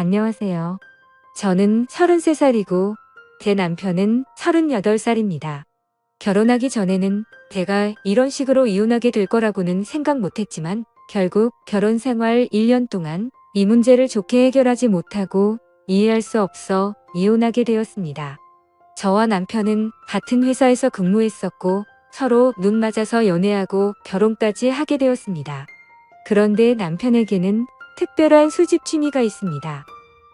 안녕하세요. 저는 33살이고 제 남편은 38살입니다. 결혼하기 전에는 제가 이런 식으로 이혼하게 될 거라고는 생각 못했지만 결국 결혼 생활 1년 동안 이 문제를 좋게 해결하지 못하고 이해할 수 없어 이혼하게 되었습니다. 저와 남편은 같은 회사에서 근무했었고 서로 눈 맞아서 연애하고 결혼까지 하게 되었습니다. 그런데 남편에게는 특별한 수집 취미가 있습니다.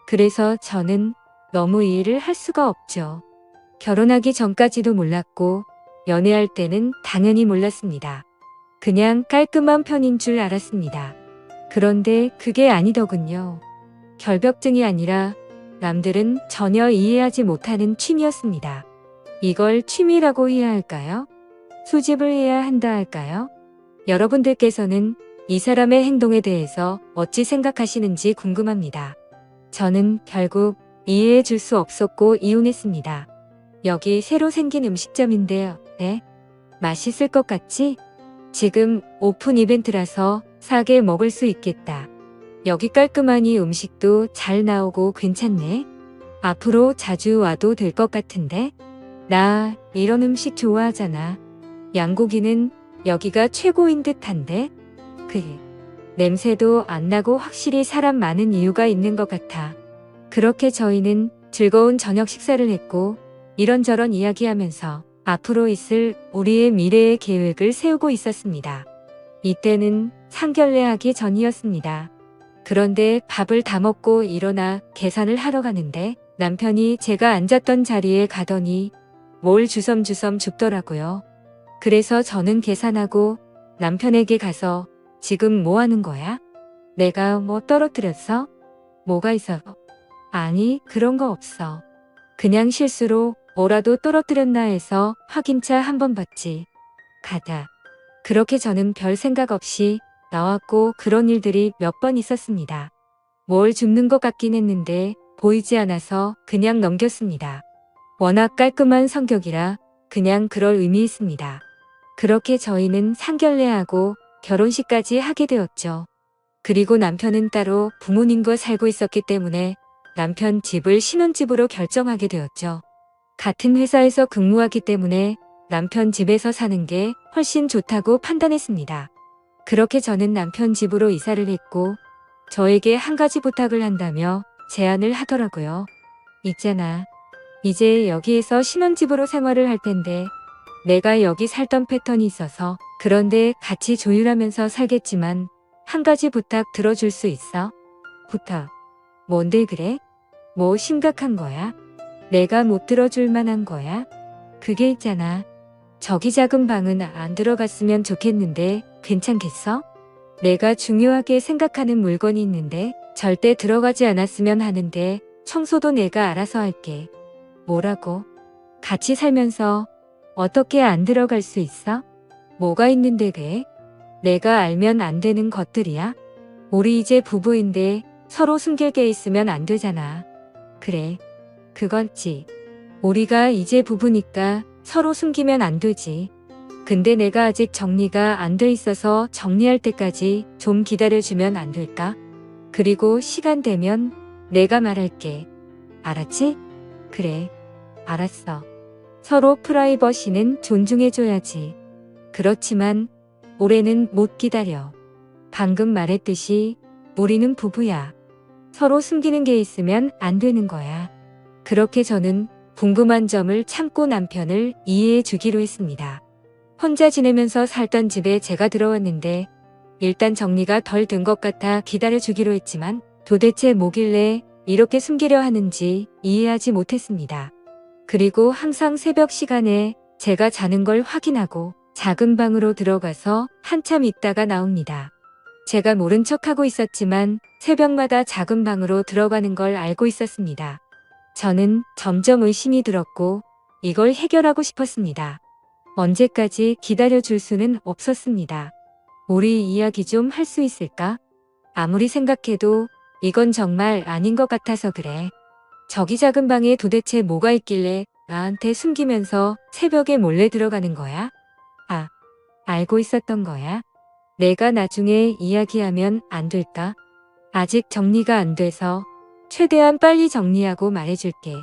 그래서 저는 너무 이해를 할 수가 없죠. 결혼하기 전까지도 몰랐고 연애할 때는 당연히 몰랐습니다. 그냥 깔끔한 편인 줄 알았습니다. 그런데 그게 아니더군요. 결벽증이 아니라 남들은 전혀 이해하지 못하는 취미였습니다. 이걸 취미라고 해야 할까요? 수집을 해야 한다 할까요? 여러분들께서는 이 사람의 행동에 대해서 어찌 생각하시는지 궁금합니다. 저는 결국 이해해 줄 수 없었고 이혼했습니다. 여기 새로 생긴 음식점인데요. 네? 맛있을 것 같지? 지금 오픈 이벤트라서 싸게 먹을 수 있겠다. 여기 깔끔하니 음식도 잘 나오고 괜찮네. 앞으로 자주 와도 될 것 같은데? 나 이런 음식 좋아하잖아. 양고기는 여기가 최고인 듯한데? 냄새도 안 나고 확실히 사람 많은 이유가 있는 것 같아. 그렇게 저희는 즐거운 저녁 식사를 했고 이런저런 이야기하면서 앞으로 있을 우리의 미래의 계획을 세우고 있었습니다. 이때는 상견례하기 전이었습니다. 그런데 밥을 다 먹고 일어나 계산을 하러 가는데 남편이 제가 앉았던 자리에 가더니 뭘 주섬주섬 줍더라고요. 그래서 저는 계산하고 남편에게 가서 지금 뭐 하는 거야? 내가 뭐 떨어뜨렸어? 뭐가 있어? 아니, 그런 거 없어. 그냥 실수로 뭐라도 떨어뜨렸나 해서 확인차 한번 봤지. 가다. 그렇게 저는 별 생각 없이 나왔고 그런 일들이 몇 번 있었습니다. 뭘 줍는 것 같긴 했는데 보이지 않아서 그냥 넘겼습니다. 워낙 깔끔한 성격이라 그냥 그럴 의미있습니다. 그렇게 저희는 상견례하고 결혼식까지 하게 되었죠. 그리고 남편은 따로 부모님과 살고 있었기 때문에 남편 집을 신혼집으로 결정하게 되었죠. 같은 회사에서 근무하기 때문에 남편 집에서 사는 게 훨씬 좋다고 판단했습니다. 그렇게 저는 남편 집으로 이사를 했고 저에게 한 가지 부탁을 한다며 제안을 하더라고요. 있잖아. 이제 여기에서 신혼집으로 생활을 할 텐데 내가 여기 살던 패턴이 있어서 그런데 같이 조율하면서 살겠지만 한 가지 부탁 들어줄 수 있어? 부탁. 뭔데 그래? 뭐 심각한 거야? 내가 못 들어줄 만한 거야? 그게 있잖아. 저기 작은 방은 안 들어갔으면 좋겠는데 괜찮겠어? 내가 중요하게 생각하는 물건이 있는데 절대 들어가지 않았으면 하는데 청소도 내가 알아서 할게. 뭐라고? 같이 살면서 어떻게 안 들어갈 수 있어? 뭐가 있는데 그래? 내가 알면 안 되는 것들이야? 우리 이제 부부인데 서로 숨길 게 있으면 안 되잖아. 그래. 그건지. 우리가 이제 부부니까 서로 숨기면 안 되지. 근데 내가 아직 정리가 안 돼 있어서 정리할 때까지 좀 기다려주면 안 될까? 그리고 시간 되면 내가 말할게. 알았지? 그래. 알았어. 서로 프라이버시는 존중해줘야지. 그렇지만 올해는 못 기다려. 방금 말했듯이 우리는 부부야. 서로 숨기는 게 있으면 안 되는 거야. 그렇게 저는 궁금한 점을 참고 남편을 이해해 주기로 했습니다. 혼자 지내면서 살던 집에 제가 들어왔는데 일단 정리가 덜 된 것 같아 기다려 주기로 했지만 도대체 뭐길래 이렇게 숨기려 하는지 이해하지 못했습니다. 그리고 항상 새벽 시간에 제가 자는 걸 확인하고 작은 방으로 들어가서 한참 있다가 나옵니다. 제가 모른 척하고 있었지만 새벽마다 작은 방으로 들어가는 걸 알고 있었습니다. 저는 점점 의심이 들었고 이걸 해결하고 싶었습니다. 언제까지 기다려줄 수는 없었습니다. 우리 이야기 좀 할 수 있을까? 아무리 생각해도 이건 정말 아닌 것 같아서 그래. 저기 작은 방에 도대체 뭐가 있길래 나한테 숨기면서 새벽에 몰래 들어가는 거야? 아, 알고 있었던 거야? 내가 나중에 이야기하면 안 될까? 아직 정리가 안 돼서 최대한 빨리 정리하고 말해줄게.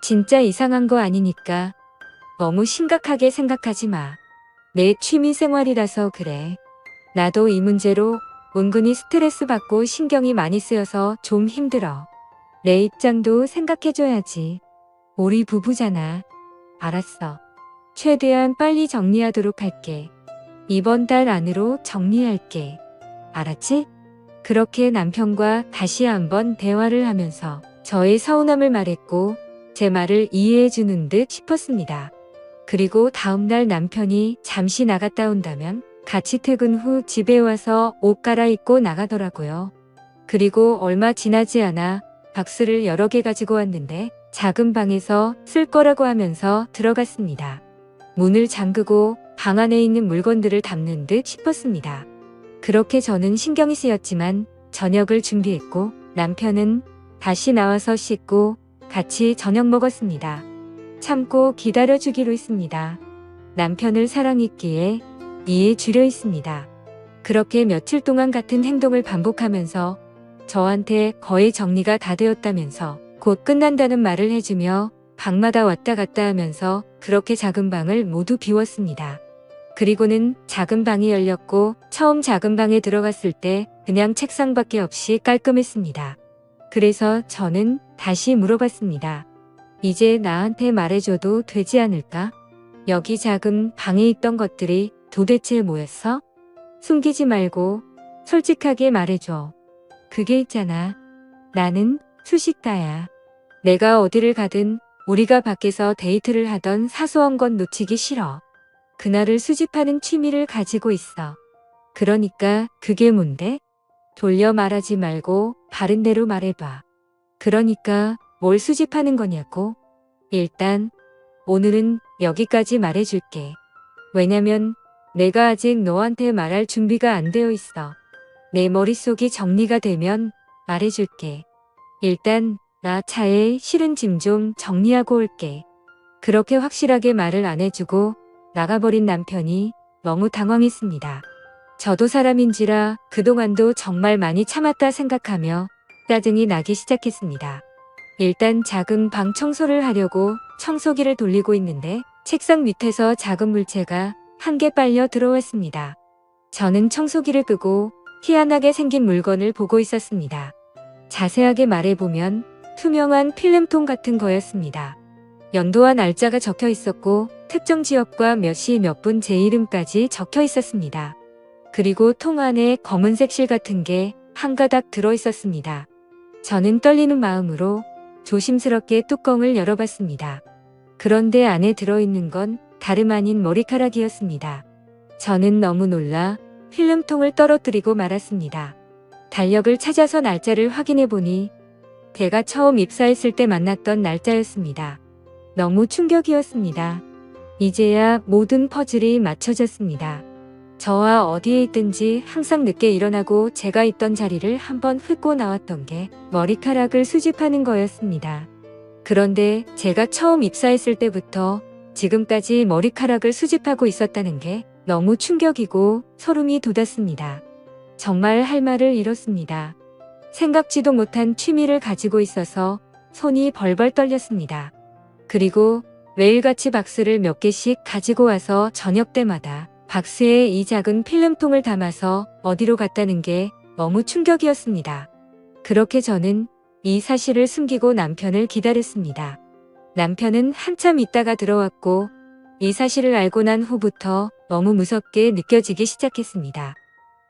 진짜 이상한 거 아니니까 너무 심각하게 생각하지 마. 내 취미 생활이라서 그래. 나도 이 문제로 은근히 스트레스 받고 신경이 많이 쓰여서 좀 힘들어. 내 입장도 생각해줘야지. 우리 부부잖아. 알았어. 최대한 빨리 정리하도록 할게. 이번 달 안으로 정리할게. 알았지? 그렇게 남편과 다시 한번 대화를 하면서 저의 서운함을 말했고 제 말을 이해해 주는 듯 싶었습니다. 그리고 다음날 남편이 잠시 나갔다 온다면 같이 퇴근 후 집에 와서 옷 갈아입고 나가더라고요. 그리고 얼마 지나지 않아 박스를 여러 개 가지고 왔는데 작은 방에서 쓸 거라고 하면서 들어갔습니다. 문을 잠그고 방 안에 있는 물건들을 담는 듯 싶었습니다. 그렇게 저는 신경이 쓰였지만 저녁을 준비했고 남편은 다시 나와서 씻고 같이 저녁 먹었습니다. 참고 기다려주기로 했습니다. 남편을 사랑했기에 이해해 주려 했습니다. 그렇게 며칠 동안 같은 행동을 반복하면서 저한테 거의 정리가 다 되었다면서 곧 끝난다는 말을 해주며 방마다 왔다 갔다 하면서 그렇게 작은 방을 모두 비웠습니다. 그리고는 작은 방이 열렸고 처음 작은 방에 들어갔을 때 그냥 책상밖에 없이 깔끔했습니다. 그래서 저는 다시 물어봤습니다. 이제 나한테 말해줘도 되지 않을까? 여기 작은 방에 있던 것들이 도대체 뭐였어? 숨기지 말고 솔직하게 말해줘. 그게 있잖아. 나는 수식다야. 내가 어디를 가든 우리가 밖에서 데이트를 하던 사소한 건 놓치기 싫어. 그날을 수집하는 취미를 가지고 있어. 그러니까 그게 뭔데? 돌려 말하지 말고 바른 대로 말해봐. 그러니까 뭘 수집하는 거냐고? 일단 오늘은 여기까지 말해줄게. 왜냐면 내가 아직 너한테 말할 준비가 안 되어 있어. 내 머릿속이 정리가 되면 말해줄게. 일단 나 차에 실은 짐 좀 정리하고 올게. 그렇게 확실하게 말을 안 해주고 나가버린 남편이 너무 당황했습니다. 저도 사람인지라 그동안도 정말 많이 참았다 생각하며 짜증이 나기 시작했습니다. 일단 작은 방 청소를 하려고 청소기를 돌리고 있는데 책상 밑에서 작은 물체가 한 개 빨려 들어왔습니다. 저는 청소기를 끄고 희한하게 생긴 물건을 보고 있었습니다. 자세하게 말해보면 투명한 필름통 같은 거였습니다. 연도와 날짜가 적혀 있었고 특정 지역과 몇 시 몇 분 제 이름까지 적혀 있었습니다. 그리고 통 안에 검은색 실 같은 게 한 가닥 들어 있었습니다. 저는 떨리는 마음으로 조심스럽게 뚜껑을 열어봤습니다. 그런데 안에 들어있는 건 다름 아닌 머리카락이었습니다. 저는 너무 놀라 필름통을 떨어뜨리고 말았습니다. 달력을 찾아서 날짜를 확인해 보니 제가 처음 입사했을 때 만났던 날짜였습니다. 너무 충격이었습니다. 이제야 모든 퍼즐이 맞춰졌습니다. 저와 어디에 있든지 항상 늦게 일어나고 제가 있던 자리를 한번 훑고 나왔던 게 머리카락을 수집하는 거였습니다. 그런데 제가 처음 입사했을 때부터 지금까지 머리카락을 수집하고 있었다는 게 너무 충격이고 소름이 돋았습니다. 정말 할 말을 잃었습니다. 생각지도 못한 취미를 가지고 있어서 손이 벌벌 떨렸습니다. 그리고 매일같이 박스를 몇 개씩 가지고 와서 저녁 때마다 박스에 이 작은 필름통을 담아서 어디로 갔다는 게 너무 충격이었습니다. 그렇게 저는 이 사실을 숨기고 남편을 기다렸습니다. 남편은 한참 있다가 들어왔고 이 사실을 알고 난 후부터 너무 무섭게 느껴지기 시작했습니다.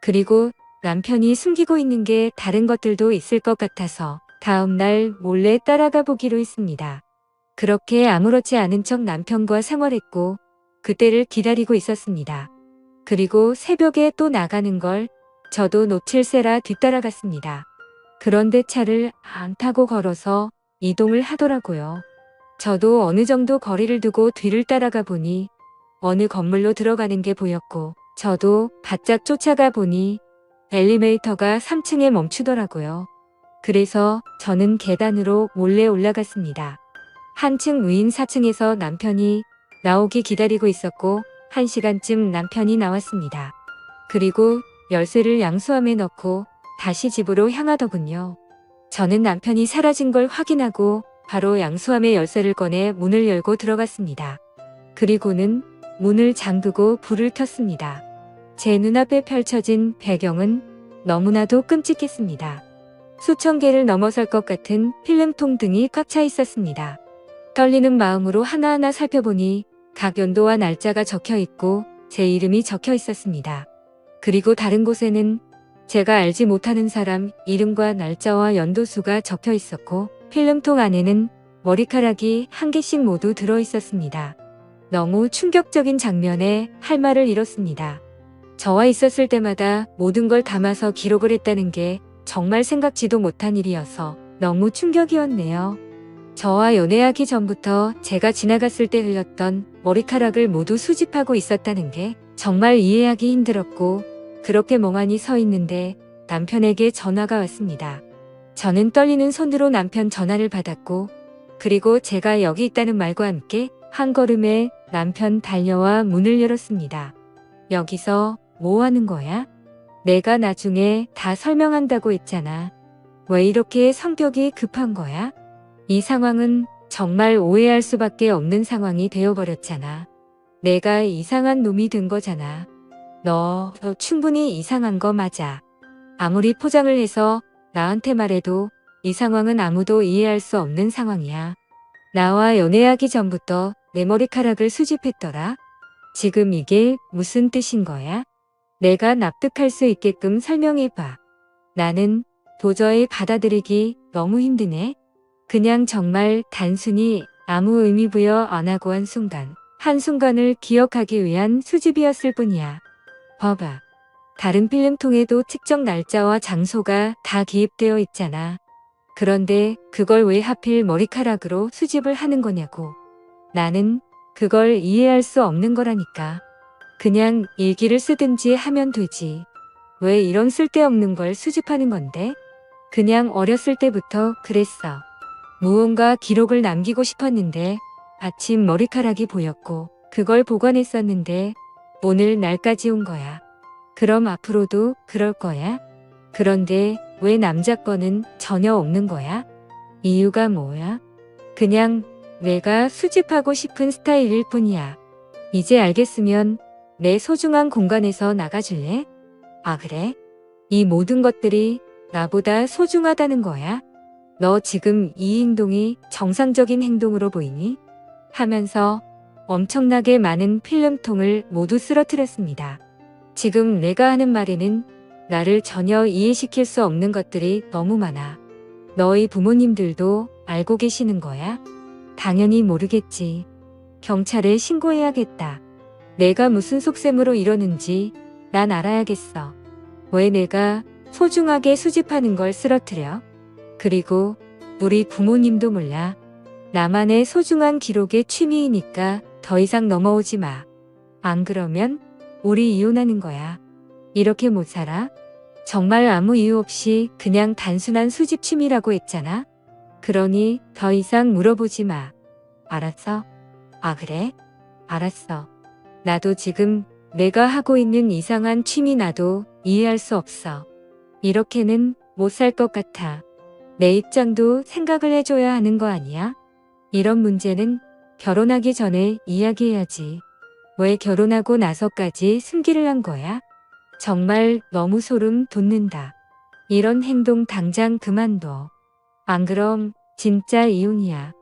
그리고 남편이 숨기고 있는 게 다른 것들도 있을 것 같아서 다음날 몰래 따라가 보기로 했습니다. 그렇게 아무렇지 않은 척 남편과 생활했고 그때를 기다리고 있었습니다. 그리고 새벽에 또 나가는 걸 저도 놓칠세라 뒤따라갔습니다. 그런데 차를 안 타고 걸어서 이동을 하더라고요. 저도 어느 정도 거리를 두고 뒤를 따라가 보니 어느 건물로 들어가는 게 보였고 저도 바짝 쫓아가 보니 엘리베이터가 3층에 멈추더라고요. 그래서 저는 계단으로 몰래 올라갔습니다. 한층 위인 4층에서 남편이 나오기 기다리고 있었고 1시간쯤 남편이 나왔습니다. 그리고 열쇠를 양수함에 넣고 다시 집으로 향하더군요. 저는 남편이 사라진 걸 확인하고 바로 양수함의 열쇠를 꺼내 문을 열고 들어갔습니다. 그리고는 문을 잠그고 불을 켰습니다. 제 눈앞에 펼쳐진 배경은 너무나도 끔찍했습니다. 수천 개를 넘어설 것 같은 필름통 등이 꽉 차 있었습니다. 떨리는 마음으로 하나하나 살펴보니 각 연도와 날짜가 적혀 있고 제 이름이 적혀 있었습니다. 그리고 다른 곳에는 제가 알지 못하는 사람 이름과 날짜와 연도수가 적혀 있었고 필름통 안에는 머리카락이 한 개씩 모두 들어 있었습니다. 너무 충격적인 장면에 할 말을 잃었습니다. 저와 있었을 때마다 모든 걸 담아서 기록을 했다는 게 정말 생각지도 못한 일이어서 너무 충격이었네요. 저와 연애하기 전부터 제가 지나갔을 때 흘렸던 머리카락을 모두 수집하고 있었다는 게 정말 이해하기 힘들었고 그렇게 멍하니 서 있는데 남편에게 전화가 왔습니다. 저는 떨리는 손으로 남편 전화를 받았고 그리고 제가 여기 있다는 말과 함께 한 걸음에 남편 달려와 문을 열었습니다. 여기서 뭐 하는 거야? 내가 나중에 다 설명한다고 했잖아. 왜 이렇게 성격이 급한 거야? 이 상황은 정말 오해할 수밖에 없는 상황이 되어버렸잖아. 내가 이상한 놈이 된 거잖아. 너 충분히 이상한 거 맞아. 아무리 포장을 해서 나한테 말해도 이 상황은 아무도 이해할 수 없는 상황이야. 나와 연애하기 전부터 내 머리카락을 수집했더라. 지금 이게 무슨 뜻인 거야? 내가 납득할 수 있게끔 설명해봐. 나는 도저히 받아들이기 너무 힘드네. 그냥 정말 단순히 아무 의미 부여 안 하고 한 순간, 한순간을 기억하기 위한 수집이었을 뿐이야. 봐봐. 다른 필름통에도 특정 날짜와 장소가 다 기입되어 있잖아. 그런데 그걸 왜 하필 머리카락으로 수집을 하는 거냐고. 나는 그걸 이해할 수 없는 거라니까. 그냥 일기를 쓰든지 하면 되지. 왜 이런 쓸데없는 걸 수집하는 건데? 그냥 어렸을 때부터 그랬어. 무언가 기록을 남기고 싶었는데 아침 머리카락이 보였고 그걸 보관했었는데 오늘 날까지 온 거야. 그럼 앞으로도 그럴 거야? 그런데 왜 남자 거는 전혀 없는 거야? 이유가 뭐야? 그냥 내가 수집하고 싶은 스타일일 뿐이야. 이제 알겠으면 내 소중한 공간에서 나가줄래? 아, 그래? 이 모든 것들이 나보다 소중하다는 거야? 너 지금 이 행동이 정상적인 행동으로 보이니? 하면서 엄청나게 많은 필름통을 모두 쓰러뜨렸습니다. 지금 내가 하는 말에는 나를 전혀 이해시킬 수 없는 것들이 너무 많아. 너희 부모님들도 알고 계시는 거야? 당연히 모르겠지. 경찰에 신고해야겠다. 내가 무슨 속셈으로 이러는지 난 알아야겠어. 왜 내가 소중하게 수집하는 걸 쓰러뜨려? 그리고 우리 부모님도 몰라. 나만의 소중한 기록의 취미이니까 더 이상 넘어오지 마. 안 그러면 우리 이혼하는 거야. 이렇게 못 살아? 정말 아무 이유 없이 그냥 단순한 수집 취미라고 했잖아. 그러니 더 이상 물어보지 마. 알았어? 아, 그래? 알았어. 나도 지금 내가 하고 있는 이상한 취미 나도 이해할 수 없어. 이렇게는 못 살 것 같아. 내 입장도 생각을 해줘야 하는 거 아니야? 이런 문제는 결혼하기 전에 이야기해야지. 왜 결혼하고 나서까지 승기를 한 거야? 정말 너무 소름 돋는다. 이런 행동 당장 그만둬. 안 그럼 진짜 이혼이야.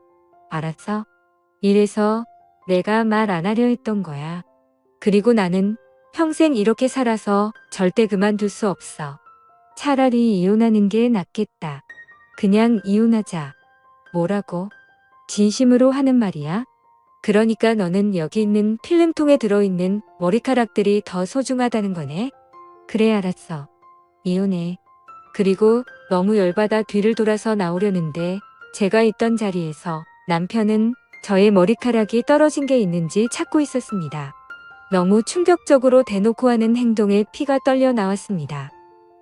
알았어? 이래서 내가 말 안 하려 했던 거야. 그리고 나는 평생 이렇게 살아서 절대 그만둘 수 없어. 차라리 이혼하는 게 낫겠다. 그냥 이혼하자. 뭐라고? 진심으로 하는 말이야? 그러니까 너는 여기 있는 필름통에 들어있는 머리카락들이 더 소중하다는 거네? 그래, 알았어. 이혼해. 그리고 너무 열받아 뒤를 돌아서 나오려는데 제가 있던 자리에서 남편은 저의 머리카락이 떨어진 게 있는지 찾고 있었습니다. 너무 충격적으로 대놓고 하는 행동에 피가 떨려 나왔습니다.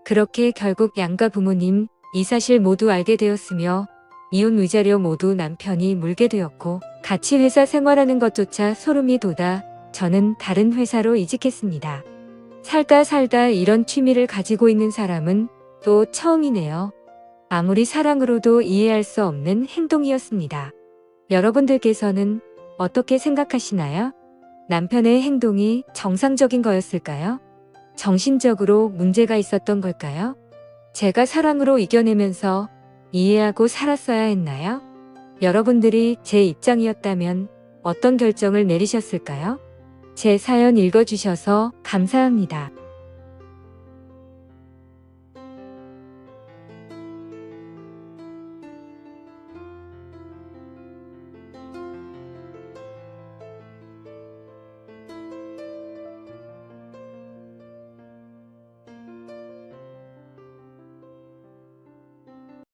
그렇게 결국 양가 부모님 이 사실 모두 알게 되었으며 이혼 위자료 모두 남편이 물게 되었고 같이 회사 생활하는 것조차 소름이 돋아 저는 다른 회사로 이직했습니다. 살다 이런 취미를 가지고 있는 사람은 또 처음이네요. 아무리 사랑으로도 이해할 수 없는 행동이었습니다. 여러분들께서는 어떻게 생각하시나요? 남편의 행동이 정상적인 거였을까요? 정신적으로 문제가 있었던 걸까요? 제가 사랑으로 이겨내면서 이해하고 살았어야 했나요? 여러분들이 제 입장이었다면 어떤 결정을 내리셨을까요? 제 사연 읽어주셔서 감사합니다.